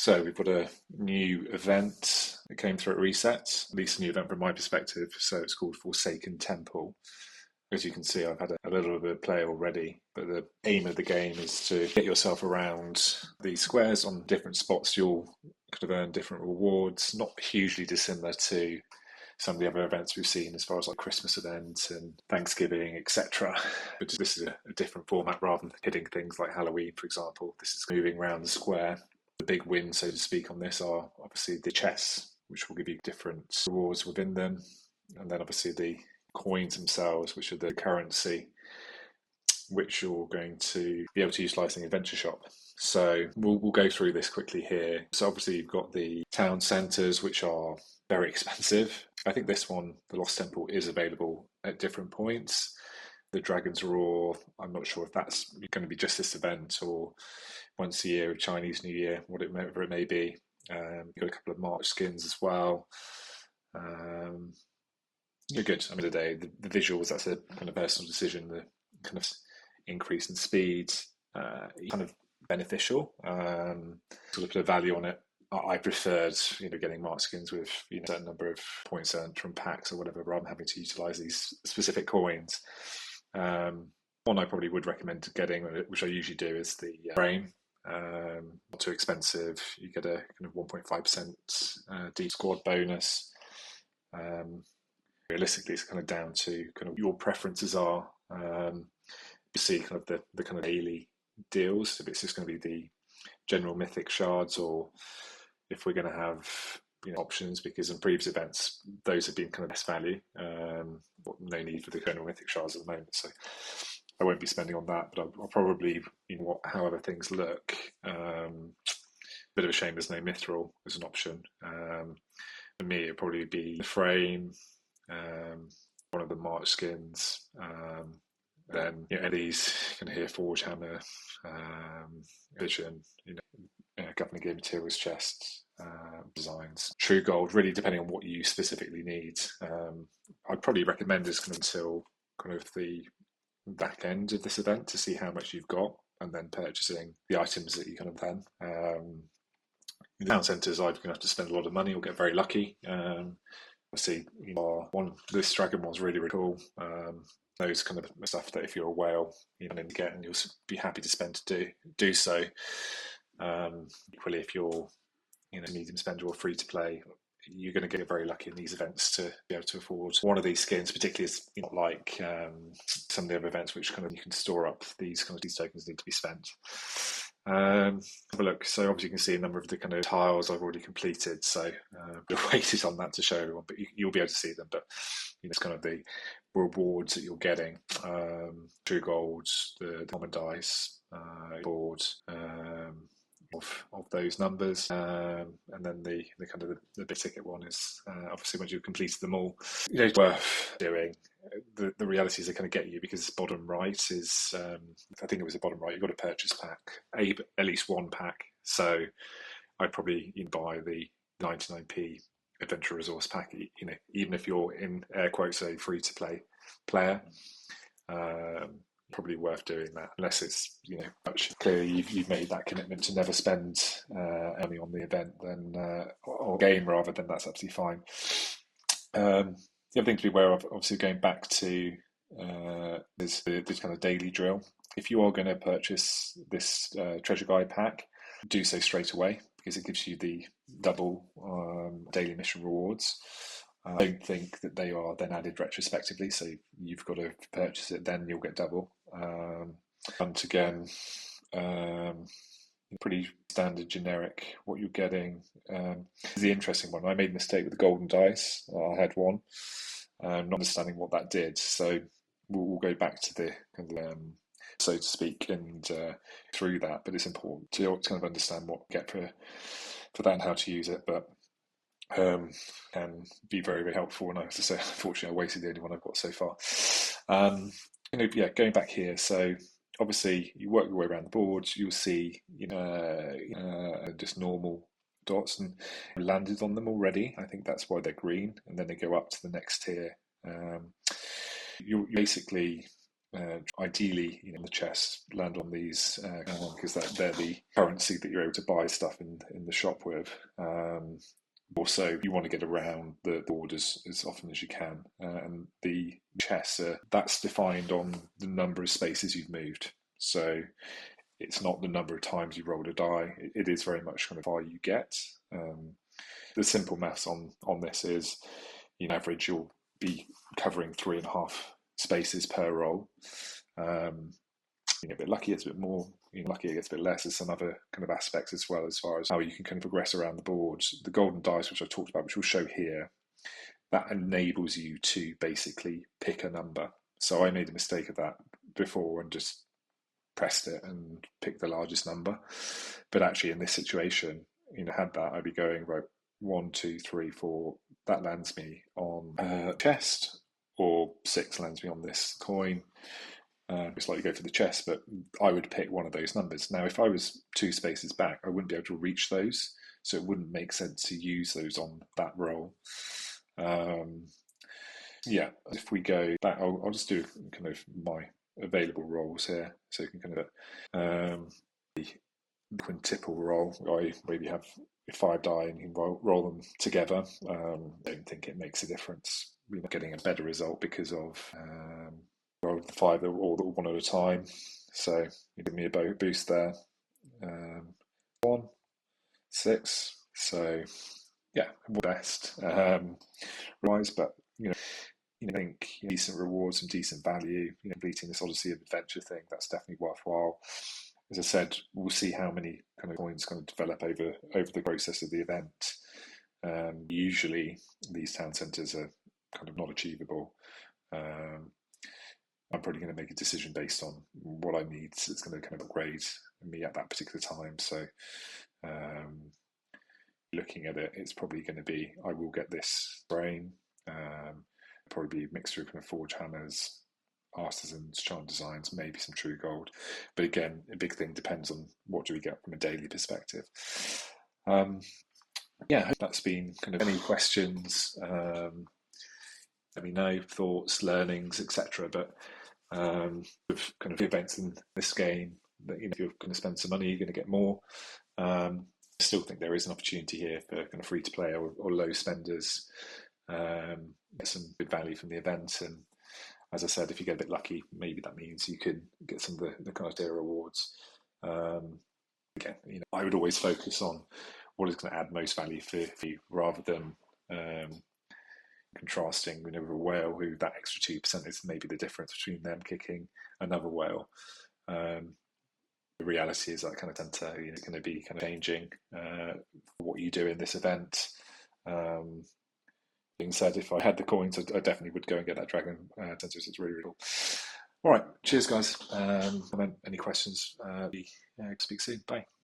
So we've got a new event that came through at Reset, at least a new event from my perspective. So it's called Forsaken Temple. As you can see, I've had a little bit of play already, but the aim of the game is to get yourself around these squares on different spots. You'll kind of earn different rewards, not hugely dissimilar to some of the other events we've seen as far as like Christmas events and Thanksgiving, etc. But this is a different format rather than hitting things like Halloween, for example. This is moving around the square. The big win, so to speak, on this are obviously the chests, which will give you different rewards within them, and then obviously the coins themselves, which are the currency, which you're going to be able to utilise in the adventure shop. So we'll go through this quickly here. So obviously you've got the town centres, which are very expensive. I think this one, the Lost Temple, is available at different points. The Dragon's Roar, I'm not sure if that's going to be just this event or once a year, Chinese New Year, whatever it may be. You've got a couple of March skins as well. You're good. I mean, the visuals, that's a kind of personal decision. The kind of increase in speed, kind of beneficial. Sort of put a value on it. I preferred, getting March skins with a certain number of points earned from packs or whatever, rather than having to utilise these specific coins. One I probably would recommend getting, which I usually do, is the frame. Not too expensive. You get a kind of 1.5% D squad bonus. Realistically, it's kind of down to kind of your preferences are. You see kind of the kind of daily deals. If it's just going to be the general mythic shards, or if we're going to have options, because in previous events those have been kind of best value. No need for the general mythic shards at the moment, so I won't be spending on that. But I'll probably, however things look, bit of a shame there's no mithril as an option. For me, it'd probably be the frame, one of the March skins, then these kind of here, Forge Hammer, Vision, Governing Gear Materials chest, designs, True Gold, really depending on what you specifically need. I'd probably recommend this kind of until kind of the back end of this event to see how much you've got, and then purchasing the items that you kind of then. In the town centres, I'm going to have to spend a lot of money or get very lucky. Obviously, this dragon one's really, really cool. Those kind of stuff that if you're a whale, you're going to get, and you'll be happy to spend to do so. Equally, if you're medium spender or free to play, you're going to get very lucky in these events to be able to afford one of these skins. Particularly, it's not like some of the other events, which kind of you can store up. These tokens need to be spent. Have a look. So obviously you can see a number of the kind of tiles I've already completed, so the waited on that to show everyone, but you'll be able to see them. But it's kind of the rewards that you're getting. True golds, the common dice, board of those numbers, and then the kind of the big ticket one is obviously once you've completed them all, worth doing. The realities are going to get you, because bottom right is, I think it was the bottom right, you've got a purchase pack, at least one pack. So I'd probably buy the 99p adventure resource pack, even if you're in air quotes a free to play player. Probably worth doing that, unless it's much clearly you've made that commitment to never spend money on the event, then or game rather, then that's absolutely fine. The other thing to be aware of, obviously, going back to is this kind of daily drill. If you are going to purchase this treasure guide pack, do so straight away, because it gives you the double daily mission rewards. I don't think that they are then added retrospectively, so you've got to purchase it, then you'll get double. And again, pretty standard generic what you're getting. Is the interesting one. I made a mistake with the golden dice. I had one, not understanding what that did. So we'll go back to the kind of, so to speak, and through that. But it's important to kind of understand what you get for that and how to use it. But can be very, very helpful. And as I say, unfortunately, I wasted the only one I've got so far. Going back here. So obviously, you work your way around the board. You'll see, just normal dots, and landed on them already. I think that's why they're green, and then they go up to the next tier. You basically ideally, the chest land on these because they're the currency that you're able to buy stuff in the shop with. Also, you want to get around the board as often as you can, and the chests that's defined on the number of spaces you've moved. So it's not the number of times you rolled a die. It is very much kind of how far you get. The simple maths on this is, in average, you'll be covering 3.5 spaces per roll. You get a bit lucky, it's a bit more. Lucky, it gets a bit less. There's some other kind of aspects as well, as far as how you can kind of progress around the board. The golden dice, which I talked about, which we'll show here, that enables you to basically pick a number. So I made a mistake of that before and just pressed it and picked the largest number. But actually, in this situation, had that, I'd be going, right, 1, 2, 3, 4. That lands me on chest, or 6 lands me on this coin. It's like you go for the chest, but I would pick one of those numbers. Now, if I was 2 spaces back, I wouldn't be able to reach those, so it wouldn't make sense to use those on that roll. If we go back, I'll just do kind of my available rolls here, so you can kind of the quintuple roll. I maybe have 5 die and you can roll them together. I don't think it makes a difference. We're not getting a better result because of roll the 5 all one at a time. So you give me a boost there. 1, 6. So yeah, best rise, but I think decent rewards and decent value. Completing this Odyssey of Adventure thing, that's definitely worthwhile. As I said, we'll see how many kind of coins kind of develop over the process of the event. Usually, these town centres are kind of not achievable. I'm probably going to make a decision based on what I need. So it's going to kind of upgrade me at that particular time. So, looking at it, it's probably going to be, I will get this brain. Probably be a mixture of kind of Forge Hammers, Artisans, Charm Designs, maybe some True Gold. But again, a big thing depends on what do we get from a daily perspective. I hope that's been kind of any questions. Let me know, thoughts, learnings, etc. But with kind of events in this game, that if you're going to spend some money, you're going to get more. I still think there is an opportunity here for kind of free to play or low spenders. Get some good value from the event, and as I said, if you get a bit lucky, maybe that means you can get some of the kind of tier rewards. Again, I would always focus on what is going to add most value for you, rather than contrasting with a whale who that extra 2% is maybe the difference between them kicking another whale. The reality is that kind of center is going to be kind of changing what you do in this event. Being said, if I had the coins, I definitely would go and get that dragon center. It's really, really cool. All right, cheers, guys. Any questions? Speak soon. Bye.